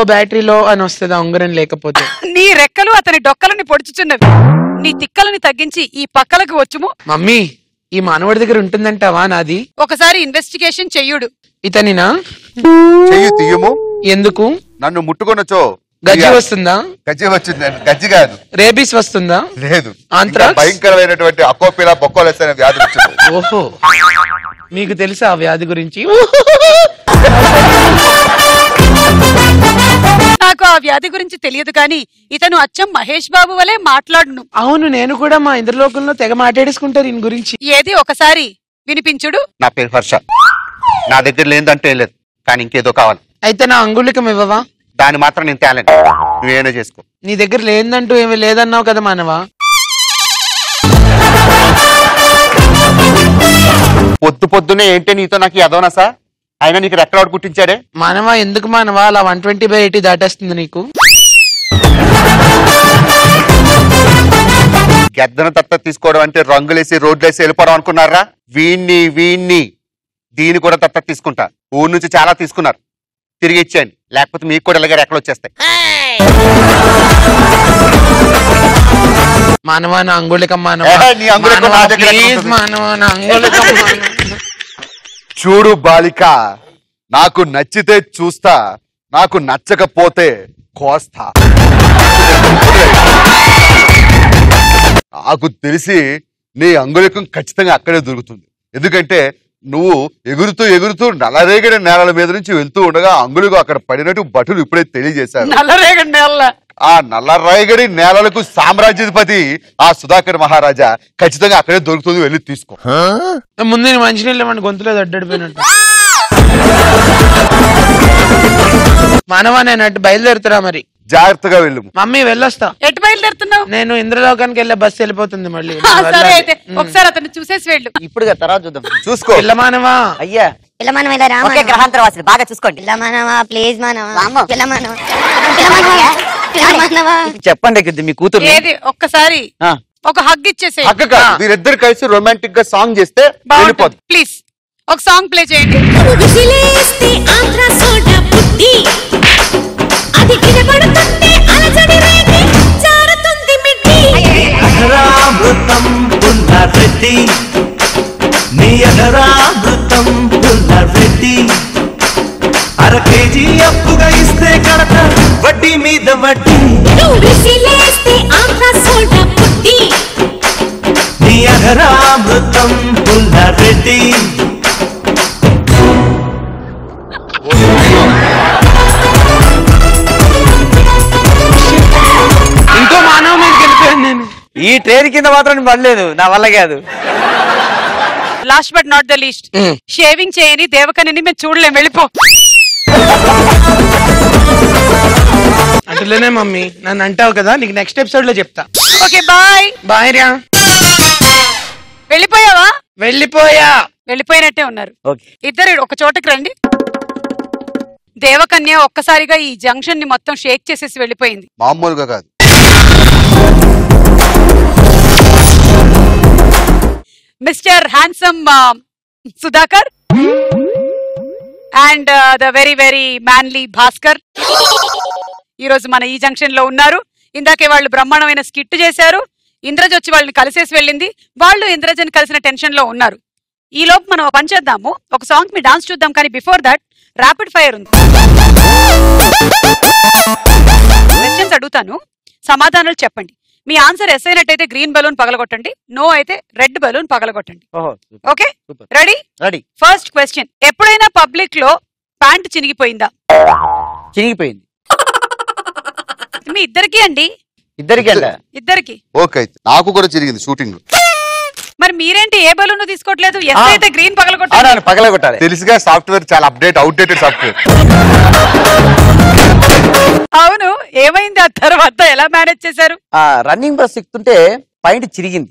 అని వస్తుంది ఆ ఉంగరం లేకపోతే నీ రెక్కలు అతని డొక్కలని పొడుచుచున్నవి నీ తిక్కలని తగ్గించి ఈ పక్కలకు వచ్చుము మమ్మీ ఈ మానవుడి దగ్గర ఉంటుందంటావా నాది? ఒకసారి ఇన్వెస్టిగేషన్ చెయ్యుడు. ఇతనినా? చెయ్యి తీయము. ఎందుకు? నన్ను ముట్టుకొనొచ్చో గజ్జి వస్తుందా? గజ్జి వచ్చింది. గజ్జి కాదు, రేబీస్ వస్తుందా? లేదు, ఆంత్రాక్స్? భయంకరమైనటువంటి అకోపిలా బొక్కోలెస్ అనే వ్యాధి వచ్చింది. ఓహో, మీకు తెలుసా ఆ వ్యాధి గురించి? నాకు ఆ వ్యాధి గురించి తెలియదు కానీ ఇతను అచ్చం మహేష్ బాబు వలె మాట్లాడును. అవును, నేను కూడా మా ఇంద్రలోకంలో తెగ మాట్లాడేసుకుంటారు ఈయన గురించి. ఏది ఒకసారి వినిపించుడు. నా పేరు హర్ష. నా దగ్గర లేదంటే లేదు, కానీ ఇంకేదో కావాలి. అయితే నా అంగుళికం ఇవ్వవా? దాన్ని మాత్రం నేను తేలేను, నువ్వేనో చేసుకో. నీ దగ్గర లేదంటూ ఏమీ లేదన్నావు కదా మానవా. పొద్దునే ఏంటి నీతో నాకు ఎదవనా సార్? అయినా నీకు రెక్కలవాడు పుట్టించాడే. మానవా, ఎందుకు మానవా అలా 120/80 దాటేస్తుంది నీకు? గెద్దన తత్త తీసుకోవడం అంటే రంగులేసి రోడ్లేసి వెళ్ళిపోవడం అనుకున్నారా? వీణ్ణి దీన్ని కూడా తత్త తీసుకుంటా. ఊరు నుంచి చాలా తీసుకున్నారు, తిరిగి ఇచ్చాను. లేకపోతే మీకు కూడా ఇలాగే రెక్కలు వచ్చేస్తాయి. మానవా, నా అంగుళికం నీ అంగుళికం నా దగ్గర మానవా. చూడు బాలిక, నాకు నచ్చితే చూస్తా, నాకు నచ్చకపోతే కోస్తా. నాకు తెలిసి నీ అంగుళికం ఖచ్చితంగా అక్కడే దొరుకుతుంది. ఎందుకంటే నువ్వు ఎగురుతూ నల్లరేగడి నేలల మీద నుంచి వెళ్తూ ఉండగా అంగుళికం అక్కడ పడినట్టు భటులు ఇప్పుడే తెలియజేశారు. నల్లరేగడి నేల, ఆ నల్లరేగడి నేలలకు సామ్రాజ్యాధిపతి ఆ సుధాకర్ మహారాజా ఖచ్చితంగా అక్కడే దొరుకుతుంది, వెళ్ళి తీసుకో. ముందు మంచినీళ్ళు మన గొంతులో అడ్డడిపోయినట్టు. మానవా, నేను అటు బయలుదేరుతురా మరి. జాగ్రత్తగా వెళ్ళు. మమ్మీ వెళ్ళొస్తా. ఎటు బయలుదేరుతున్నావు? నేను ఇంద్రలోకానికి వెళ్ళే బస్సు వెళ్ళిపోతుంది మళ్ళీ. సరే అయితే ఒకసారి అతను చూసేసి వెళ్ళు. ఇప్పుడు తర్వాత చూద్దాం. చూసుకో. పిల్ల మానవా. అయ్యా పిల్ల మానవ ఇలా రా. ఓకే, గ్రహాంతరవాసులు బాగా చూసుకోండి. పిల్ల మానవ ప్లీజ్ మానవ. పిల్ల మానవ, పిల్ల మానవ. చెప్పండి మీ కూతురు. ఏది ఒక్కసారి ఒక హగ్ ఇచ్చేసే. హగ్ కాదు, మీరిద్దరు కలిసి రొమాంటిక్ గా సాంగ్ చేస్తే వెళ్ళిపోద్ది. ప్లీజ్ ఒక సాంగ్ ప్లే చేయండి. అఘరామృతం పుల్లరెడ్డి, నీ అఘరామృతం పుల్లరెడ్డి, అర కేజీ అప్పుగా ఇస్తే కడత వడ్డీ మీద వడ్డీ. నీ అఘరామృతం పుల్లరెడ్డి. ఇంకో మానవ మీదకి వెళ్ళిపోయాను నేను. ఈ ట్రైన్ కింద మాత్రం పడలేదు, నా వల్ల కాదు. Last but not the least, shaving చేయని దేవకనిని మేము చూడలేం, వెళ్ళిపో. అటులోనే మమ్మీ, నన్ను అంటావు కదా, నీకు నెక్స్ట్ ఎపిసోడ్ లో చెప్తా. Okay bye. బాయ్ రా. వెళ్ళిపోయావా? వెళ్ళిపోయినట్టే ఉన్నారు ఇద్దరు. ఒక చోటకి రండి. దేవకన్య ఒక్కసారిగా ఈ జంక్షన్ ని మొత్తం షేక్ చేసేసి వెళ్ళిపోయింది. మామూలుగా కాదు. Mister handsome Sudhakar and the very very manly Bhaskar ఈరోజు మన ఈ జంక్షన్ లో ఉన్నారు. ఇందాకే వాళ్ళు బ్రహ్మాండమైన స్కిట్ చేశారు. ఇంద్రజ వచ్చి వాళ్ళని కలిసేసి వెళ్ళింది. వాళ్ళు ఇంద్రజని కలిసిన టెన్షన్ లో ఉన్నారు. ఈ లోపు మనం పని చేద్దాము, ఒక సాంగ్ మీ డాన్స్ చూద్దాం. కానీ బిఫోర్ దట్ ర్యాపిడ్ ఫైర్ ఉంది. క్వశ్చన్స్ అడుగుతాను, సమాధానాలు చెప్పండి. మీ ఆన్సర్ ఎస్ అయినట్టయితే గ్రీన్ బలూన్ పగలగొట్టండి, నో అయితే రెడ్ బలూన్ పగలగొట్టండి. Okay, ready? Ready. First question, ఎప్పుడైనా పబ్లిక్ లో ప్యాంట్ చినిగిపోయిందా? చినిగిపోయింది. మీ ఇద్దరికి అండి? ఇద్దరికి. ఓకే, నాకు కూడా చిరిగింది షూటింగ్ లో. మరి మీరేంటి ఏ బలూన్ తీసుకోవట్లేదు? ఎస్ అయితే గ్రీన్ పగలగొట్టాలి. పగలగొట్టాలి. తెలుసుగా, సాఫ్ట్వేర్ చాలా అప్డేట్ అవుట్డేటెడ్ సాఫ్ట్వేర్. అవును, ఏమైంది ఆ తర్వాత? ఎలా మేనేజ్ చేశారు? రన్నింగ్ బస్ ఎక్కుతుంటే పాయింట్ చిరిగింది.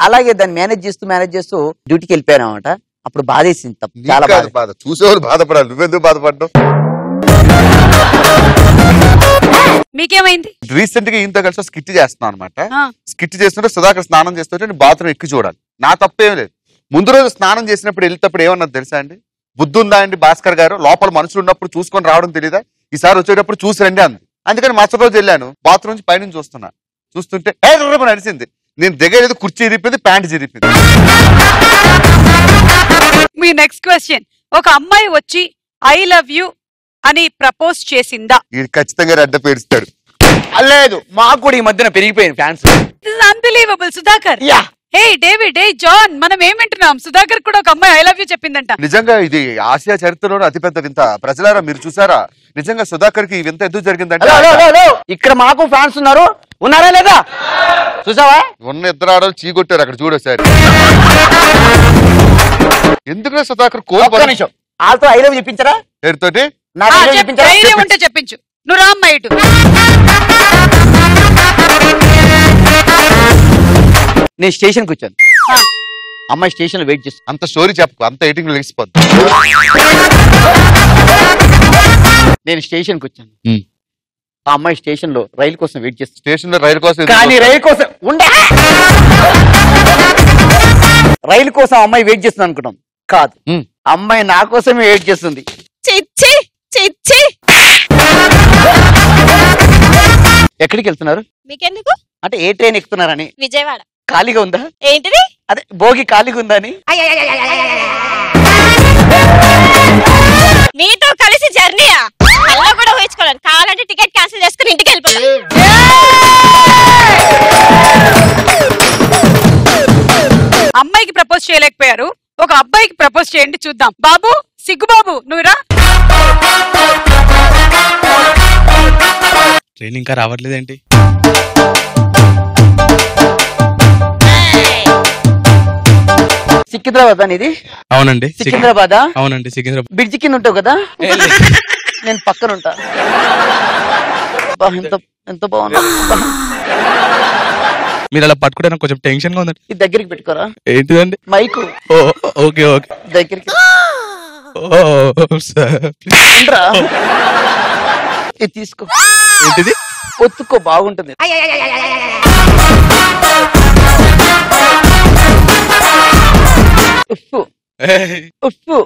అలాగే దాన్ని మేనేజ్ చేస్తూ డ్యూటీకి వెళ్ళిపోయాను అనమాట. అప్పుడు బాధేసింది. తప్పు చాలా బాధ. చూసేవాళ్ళు బాధపడాలి, నువ్వెందుకు బాధపడ్డావు? మీకేమైంది? రీసెంట్ గా ఇంత కలిసి స్కిట్ చేస్తున్నాను అనమాట. స్కిట్ చేస్తుంటే సుధాకర్ స్నానం చేస్తుంటే బాత్రూమ్ ఎక్కి చూడాలి. నా తప్పేం లేదు. ముందు రోజు స్నానం చేసినప్పుడు వెళ్తేప్పుడు ఏమన్నది తెలుసా అండి? బుద్ధి ఉందా అండి భాస్కర్ గారు? లోపల మనుషులు ఉన్నప్పుడు చూసుకొని రావడం తెలీదా? ఈసారి వచ్చేటప్పుడు చూసి రండి అంది. అందుకని మరుసటి రోజు వెళ్ళాను, బాత్రూమ్ నుంచి పైనుంచి చూస్తుంటే నడిచింది. నేను దిగలేదు, కుర్చీ ఇరిపోయింది, ప్యాంట్ చిరిపోయింది. మీ నెక్స్ట్ క్వశ్చన్, ఒక అమ్మాయి వచ్చి ఐ లవ్ యు అని ప్రపోజ్ చేసిందా? ఇది ఖచ్చితంగా రెడ్డ పేరుస్తాడు. లేదు, మాకు కూడా ఈ మధ్యన పెరిగిపోయింది ఫ్యాన్స్. అన్బిలీవబుల్. సుధాకర్, హే డేవిడ్, హే జాన్, మనం ఏం వింటున్నాం? సుధాకర్ కూడా ఒక అమ్మాయి ఐ లవ్ యూ చెప్పిందంట. నిజంగా ఇది ఆసియా చరిత్రలోనే అతిపెద్ద వింత. ప్రజలారా మీరు చూసారా? నిజంగా సుధాకర్ కి ఈ వింత ఎందుకు జరిగిందంటే, ఇక్కడ మాకు ఫ్యాన్స్ ఉన్నారు, ఉన్నారా లేదా చూసావా? ఉన్న ఇద్దరు ఆడవాళ్ళు చీకొట్టారు అక్కడ చూడోసారి. ఎందుకంటే సుధాకర్ నిమిషం వాళ్ళతో ఐ లవ్ చెప్పించరా? పేరుతోటి ఉంటే చెప్పించు. నువ్వు రామ్మ ఇటు. నేను స్టేషన్ కి వచ్చాను, అమ్మాయి స్టేషన్ లో వెయిట్ చేస్తాను. అంత స్టోరీ చెప్పకు, అంత ఎయిటింగ్ లెగిసిపోద్ది. నేను స్టేషన్ కి వచ్చాను, ఆ అమ్మాయి స్టేషన్ లో రైలు కోసం వెయిట్ చేస్తాను. స్టేషన్ లో రైలు కోసం, కానీ రైలు కోసం రైలు కోసం అమ్మాయి వెయిట్ చేస్తుంది అనుకున్నాం. కాదు, అమ్మాయి నా కోసమే వెయిట్ చేస్తుంది. చిచ్చి చిచ్చి. ఎక్కడికి వెళ్తున్నారు? మీకెందుకు? అంటే ఏ ట్రైన్ ఎక్కుతున్నారని. విజయవాడ. ఖాళీగా ఉందా? ఏంటిది? అదే భోగి ఖాళీగా ఉందా అని. మీతో కలిసి జర్నీయా? అలా కూడా ఊహించుకోలేదు. కావాలంటే టికెట్ క్యాన్సిల్ చేసుకుని ఇంటికి వెళ్ళిపోతాం. అమ్మాయికి ప్రపోజ్ చేయలేకపోయారు, ఒక అబ్బాయికి ప్రపోజ్ చేయండి చూద్దాం. బాబు, సిగ్గు బాబు, నువ్వురా. ట్రైన్ ఇంకా రావట్లేదేంటి? సికింద్రాబాద్ అనేది. అవునండి, సికింద్రాబాద్. అవునండి, సికింద్రాబాద్. బ్రిడ్జి కింద ఉంటావు కదా, నేను పక్కన ఉంటా. ఎంత బాగుంది. మీరు అలా పట్టుకుంటే నాకు కొంచెం టెన్షన్ గా ఉందండి. ఇది దగ్గరికి పెట్టుకోరా. ఏంటిదండి? మైకు. ఓకే ఓకే, దగ్గరికి. ఇది తీసుకో. ఏంటిది? ఒత్తుకో, బాగుంటుంది. ఉప్పు ఉప్పు.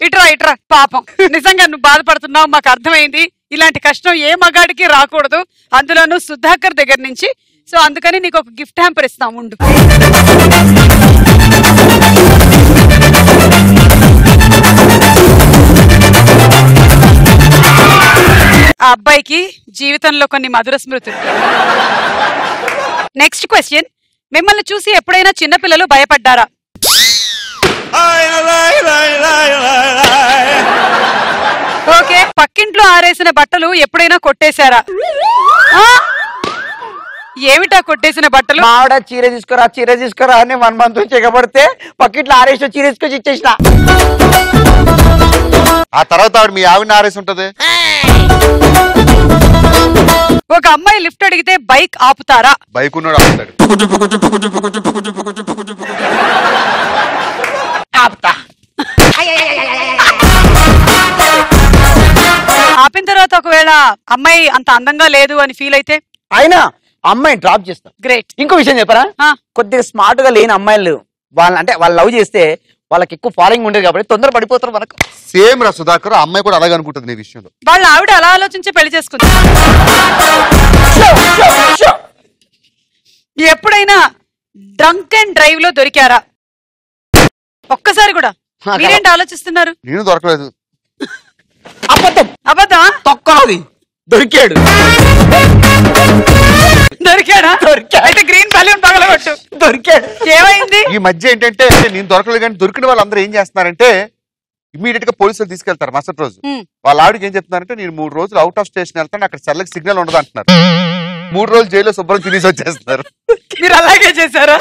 ఇట్రా ఇట్రా. పాపం, నిజంగా నువ్వు బాధపడుతున్నావు, మాకు అర్థమైంది. ఇలాంటి కష్టం ఏ మగాడికి రాకూడదు, అందులోనూ సుధాకర్ దగ్గర నుంచి. సో అందుకని నీకు ఒక గిఫ్ట్ హ్యాంపర్ ఇస్తాం, ఉండు. ఆ అబ్బాయికి జీవితంలో కొన్ని మధుర స్మృతులు. నెక్స్ట్ క్వశ్చన్, మిమ్మల్ని చూసి ఎప్పుడైనా చిన్నపిల్లలు భయపడ్డారా? ఓకే. పక్కింట్లో ఆరేసిన బట్టలు ఎప్పుడైనా కొట్టేశారా? ఏమిటా కొట్టేసిన బట్టలు? మావిడ చీర తీసుకురా, చీర తీసుకురా అని 1 month చెగబడితే పక్కింట్లో ఆరేసి చీర తీసుకొచ్చి ఇచ్చేసిన. ఆ తర్వాత ఆవిడ మీ ఆవిడ ఆరేసి ఉంటది. ఒక అమ్మాయి లిఫ్ట్ అడిగితే బైక్ ఆపుతారా? బైక్ ఉన్నాడు ఆపుతాడు. ఆపుతా. ఆపిన తర్వాత ఒకవేళ అమ్మాయి అంత అందంగా లేదు అని ఫీల్ అయితే? అయినా అమ్మాయి డ్రాప్ చేస్తా. గ్రేట్. ఇంకో విషయం చెప్పరా, కొద్దిగా స్మార్ట్ గా లేని అమ్మాయిలు వాళ్ళు లవ్ చేస్తే వాళ్ళకి ఎక్కువ ఫాలోయింగ్ ఉండేది కాబట్టి తొందర పడిపోతారు మనకు. సేమ్ రా సుధాకర్, అమ్మాయి కూడా అలాగే అనుకుంటుంది నీ విషయంలో. వాళ్ళ ఆవిడ అలా ఆలోచించి పెళ్లి చేసుకుంది. ఎప్పుడైనా డ్రంక్ అండ్ డ్రైవ్ లో దొరికారా? ఒక్కసారి కూడా. మీరేంటి ఆలోచిస్తున్నారు? నేను దొరకలేదు. అబద్ధం. తొక్కది దొరికాడు. దొరికాడా? అయితే గ్రీన్ బలూన్ పగలగొట్టు. దొరికాడు. ఏమైంది? ఈ మధ్య ఏంటంటే నేను దొరకలేదు, కానీ దొరికిన వాళ్ళందరూ ఏం చేస్తున్నారంటే ఇమీడియట్ గా పోలీసులు తీసుకెళ్తారు మరుసటి రోజు. వాళ్ళ ఆవిడకి ఏం చెప్తున్నారంటే, నేను 3 రోజులు అవుట్ ఆఫ్ స్టేషన్ వెళ్తాను, అక్కడ సెల్లకి సిగ్నల్ ఉండదు అంటున్నారు. 3 రోజులు జైల్లో శుభ్రం తినేసి వచ్చేస్తున్నారు. మీరు అలాగే చేశారా?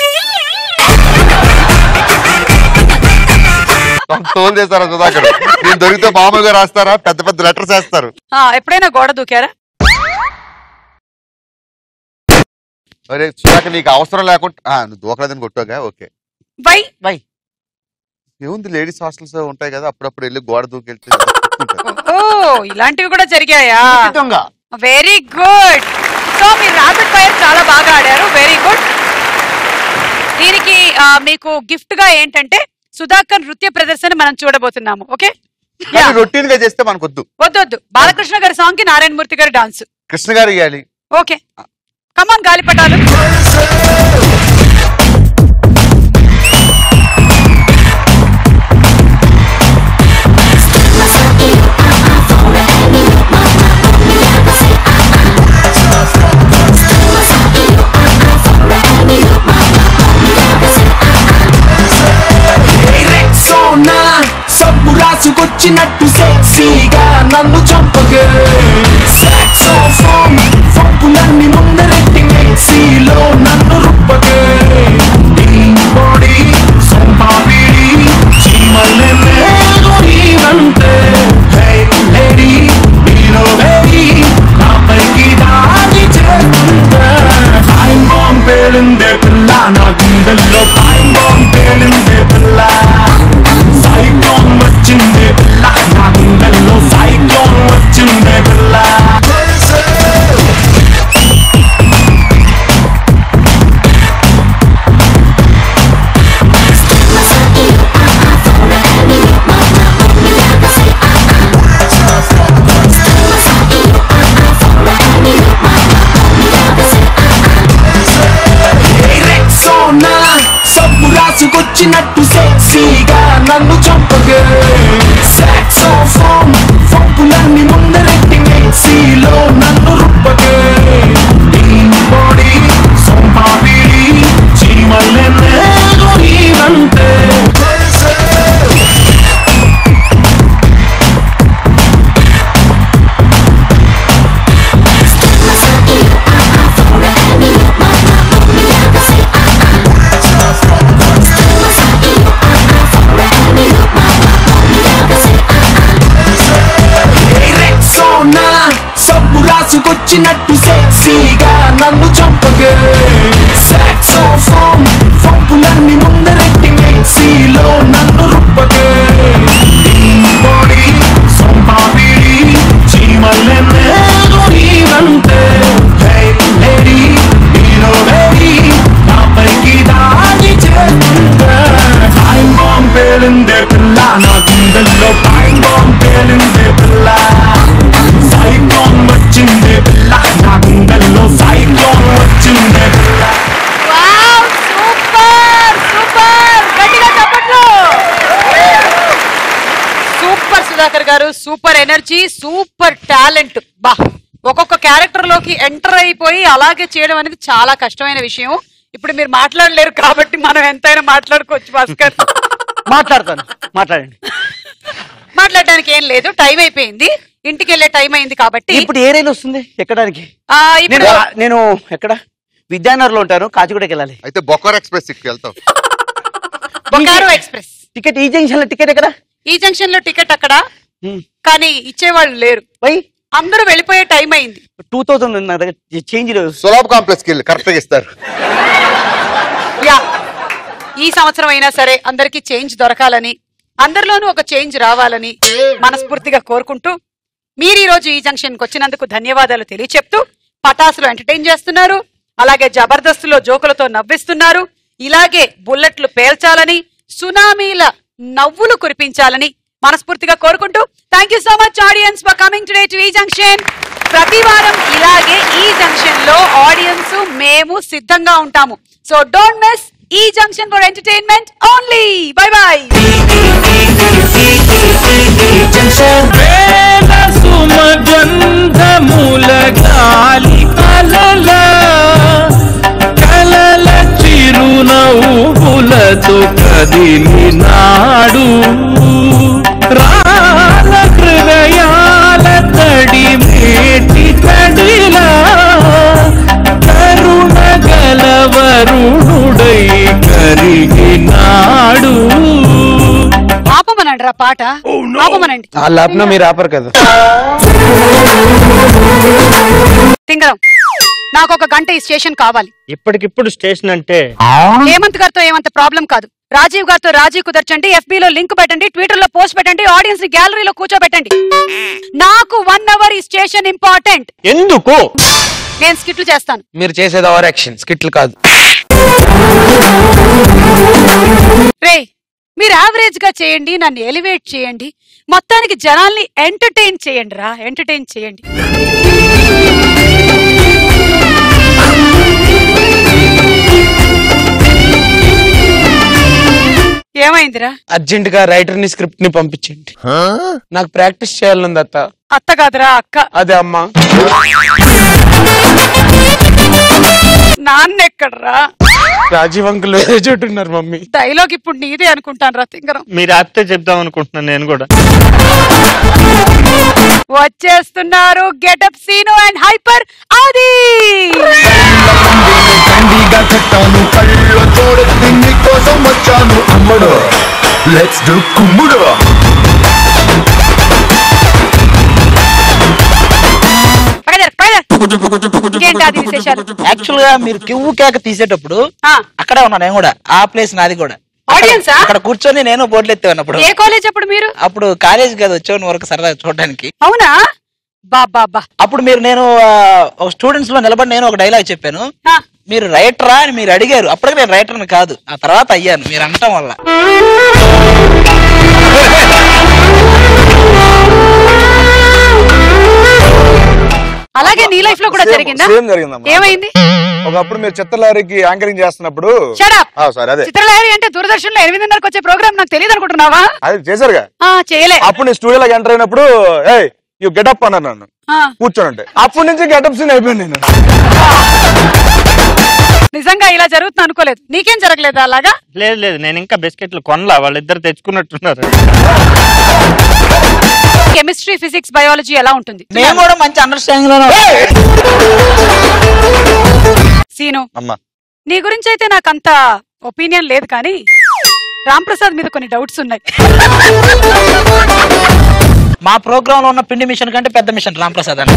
తోలు చేస్తారా సుధాకర్? నేను దొరికితే మామూలుగా రాస్తారా, పెద్ద పెద్ద లెటర్స్ వేస్తారు. ఎప్పుడైనా గోడ దూకారా? అరే సుధాకర్, నీకు అవసరం లేకుండా నువ్వు దూకలేదని కొట్టాగా. ఓకే. వై వై ఏముంది, లేడీస్ హాస్టల్స్ ఉంటాయి కదా, అప్పుడప్పుడు వెళ్ళి గోడ దూకెళ్తే. ఓ, ఇలాంటివి కూడా జరిగాయా? Very good. సో మీరు ర్యాపిడ్ ఫైర్ చాలా బాగా ఆడారు. Very good. దీనికి మీకు గిఫ్ట్ గా ఏంటంటే సుధాకర్ నృత్య ప్రదర్శన మనం చూడబోతున్నాము. ఓకే. రొటీన్ గా చేస్తే మనకు వద్దు. వద్దు. బాలకృష్ణ గారి సాంగ్ కి నారాయణమూర్తి గారి డాన్స్. కృష్ణ గారు ఇవ్వాలి. ఓకే. కమాన్ గాలిపటాలు. సబ్బు రాసుకొచ్చినట్టు సెక్సీగా నన్ను చంపగే. సాక్సోఫోన్ ఫంపులన్నీ ముందరెట్టి మిక్సీలో నన్ను రుప్పగే. బాడీ సొంపాపిడి చీమలే నీవంటే. హే లేడీ హీరో బేబీ నాపైకి దాడి చేస్తుంటే. టైం బాంబ్ పేలిందే పిల్ల నా గుండెల్లో. టైం బాంబ్ పేలిందే పిల్ల. సైక్లోన్ వచ్చిందే పిల్ల నా గుండెల్లో. సైక్లోన్ వచ్చిందే పిల్ల. సబ్బు రాసుకొచ్చినట్టు సెక్సీగా నన్ను చంపగే. సాక్సోఫోన్ ఫంపులన్నీ ముందరెట్టి మిక్సీలో నన్ను రుప్పగే. బాడీ సొంపాపిడి చీమలే నీవంటే. సబ్బు రాసుకొచ్చినట్టు సెక్సీగా నన్ను చంపగే. సాక్సోఫోన్ ఫంపులన్నీ ముందరెట్టి మిక్సీలో నన్ను రుప్పగే. బాడీ సొంపాపిడి చీమలే నీవంటే. హే లేడీ హీరో బేబీ నాపైకి దాడి చేస్తుంటే. టైం బాంబ్ పేలిందే పిల్ల నా గుండెల్లో. టైం బాంబ్ పేలిందే పిల్ల. సైక్లోన్ వచ్చిందే పిల్ల నా గుండెల్లో. సైక్లోన్ వచ్చిందే పిల్ల. సూపర్ సూపర్ గట్టిగా చప్పట్లు. సూపర్ సుధాకర్ గారు, సూపర్ ఎనర్జీ, సూపర్ టాలెంట్. బా, ఒక్కొక్క క్యారెక్టర్ లోకి ఎంటర్ అయిపోయి అలాగే చేయడం అనేది చాలా కష్టమైన విషయం. ఇప్పుడు మీరు మాట్లాడలేరు కాబట్టి మనం ఎంతైనా మాట్లాడుకోవచ్చు. భాస్కర్ మాట్లాడతాను, మాట్లాడండి. మాట్లాడడానికి ఏం లేదు, టైం అయిపోయింది, ఇంటికి వెళ్ళే టైం అయింది కాబట్టి. ఇప్పుడు ఏ రైలు వస్తుంది ఎక్కడానికి? ఇప్పుడు నేను ఎక్కడ విద్యానగర్ లో ఉంటాను, కాచిగూడకి వెళ్ళాలి. అయితే బొకారో ఎక్స్ప్రెస్ వెళ్తాం. బొకారో ఎక్స్ప్రెస్ టికెట్ ఈ జంక్షన్ లో. టికెట్ ఎక్కడ? ఈ జంక్షన్ లో టికెట్ అక్కడ, కానీ ఇచ్చేవాళ్ళు లేరు. అందరూ వెళ్ళిపోయే టైం అయింది. 2000 నా దగ్గర చేంజ్ లేదు. సులభ కాంప్లెక్స్ కి వెళ్ళి కరెక్ట్ గా ఇస్తారు. యా, ఈ సంవత్సరం అయినా సరే అందరికి చేంజ్ దొరకాలని, అందరిలోనూ ఒక చేంజ్ రావాలని మనస్ఫూర్తిగా కోరుకుంటూ, మీరు ఈ రోజు ఈ జంక్షన్ కి వచ్చినందుకు ధన్యవాదాలు తెలియచెప్తూ, పటాసులు ఎంటర్టైన్ చేస్తున్నారు, అలాగే జబర్దస్తులో జోకులతో నవ్విస్తున్నారు, ఇలాగే బుల్లెట్లు పేల్చాలని, సునామీల నవ్వులు కురిపించాలని మనస్ఫూర్తిగా కోరుకుంటూ, thank you so much audience for coming today to ఈ జంక్షన్. ప్రతి వారం ఇలాగే ఈ జంక్షన్ లో ఆడియన్స్ మేము సిద్ధంగా ఉంటాము. సో డోంట్ మిస్ ఈ junction for entertainment only. Bye bye. సుమగంధముల గాలి కలల కలల చిరునవ్వులతో కదిలినాడు. రాల హృదయాల తడి మేటి తడిలా కరుణ గలవరుణుడై కరిగినాడు. ఆపమనండి రా పాట, ఆపమనండి. ఆపన మీరు ఆపరు కదా. తింగరం, నాకు ఒక గంట ఈ స్టేషన్ కావాలి. ఇప్పటికిప్పుడు స్టేషన్ అంటే హేమంత్ గారితో ఏమంత ప్రాబ్లం కాదు. రాజీవ్ గారితో రాజీ కుదర్చండి, FB లో లింక్ పెట్టండి, ట్విట్టర్ లో పోస్ట్ పెట్టండి, ఆడియన్స్ ని గ్యాలరీలో కూర్చోబెట్టండి. నాకు 1 అవర్ ఈ స్టేషన్ ఇంపార్టెంట్. ఎందుకు? నేను స్కిట్లు చేస్తాను. మీరు చేసేది ఓవర్ యాక్షన్, స్కిట్లు కాదు. రే, మీరు యావరేజ్ గా చేయండి, నన్ను ఎలివేట్ చేయండి, మొత్తానికి జనాల్ని ఎంటర్టైన్ చేయండి రా, ఎంటర్టైన్ చేయండి. ఏమైందిరా? అర్జెంట్ గా రైటర్ ని స్క్రిప్ట్ ని పంపించండి. నాకు ప్రాక్టీస్ చేయాలనుంది అత్త. అత్త కాదురా అక్క. అదే అమ్మా. నాన్న ఎక్కడరా? రాజీవ్ అంకుల్ వేరే చోటు ఉన్నారు మమ్మీ. డైలాగ్ ఇప్పుడు నీదే అనుకుంటాను రా తింగరం. మీరు అత్తే చెప్దాం అనుకుంటున్నాను నేను కూడా. వచ్చేస్తున్నారు గెటప్ సీను అండ్ హైపర్ ఆది. కండిగా కట్టాను కళ్ళ చూడెత్తి నీ కోసం వచ్చాను అమ్మడు. Let's do కుమ్ముడు. యాక్చువల్ గా మీరు కివ్వు కేక తీసేటప్పుడు అక్కడే ఉన్నా నేను కూడా. ఆ ప్లేస్ నాది కూడా. ఆడియన్స్ అక్కడ కూర్చొని నేను బోర్డులు ఎత్తాను. ఏ కాలేజ్ అప్పుడు మీరు? అప్పుడు కాలేజ్ కాదు, వచ్చాను వరకు సరదాగా చూడడానికి. అవునా? బాబా అప్పుడు మీరు నేను ఒక స్టూడెంట్స్ లో నిలబడి నేను ఒక డైలాగ్ చెప్పాను. మీరు రైటరా అని మీరు అడిగారు. అప్పటికి నేను రైటర్ని కాదు, ఆ తర్వాత అయ్యాను మీరు అనటం వల్ల. అలాగే నీ లైఫ్ లో కూడా జరిగిందా? ఏమైంది? ఒకప్పుడు మీరు చిత్రలహరికి యాంకరింగ్ చేస్తున్నప్పుడు చిత్రలహరి అంటే దూరదర్శన్ లో 8:30కి వచ్చే ప్రోగ్రామ్ నాకు తెలియదు అనుకుంటున్నావా? అది చేశారుగా. చేయలే. అప్పుడు నేను స్టూడియోలోకి ఎంటర్ అయినప్పుడు యూ గెటప్ అన్నారు నన్ను కూర్చోనంటే. అప్పటి నుంచి గెటప్ సీన్ అయిపోయింది నేను. నిజంగా ఇలా జరుగుతుంది అనుకోలేదు. నీకేం జరగలేదు అలాగా? లేదు నేను ఇంకా బిస్కెట్లు కొనలా, వాళ్ళిద్దరు తెచ్చుకున్నట్టున్నారు. కెమిస్ట్రీ, ఫిజిక్స్, బయాలజీ ఎలా ఉంటుంది? నేను కూడా మంచి అండర్స్టాండింగ్ లో. సీను, నీ గురించి అయితే నాకు అంత ఒపీనియన్ లేదు, కానీ రామ్ ప్రసాద్ మీద కొన్ని డౌట్స్ ఉన్నాయి. మా ప్రోగ్రామ్ లో ఉన్న పిండి మిషన్ కంటే పెద్ద మిషన్ రామ్ ప్రసాద్ అని.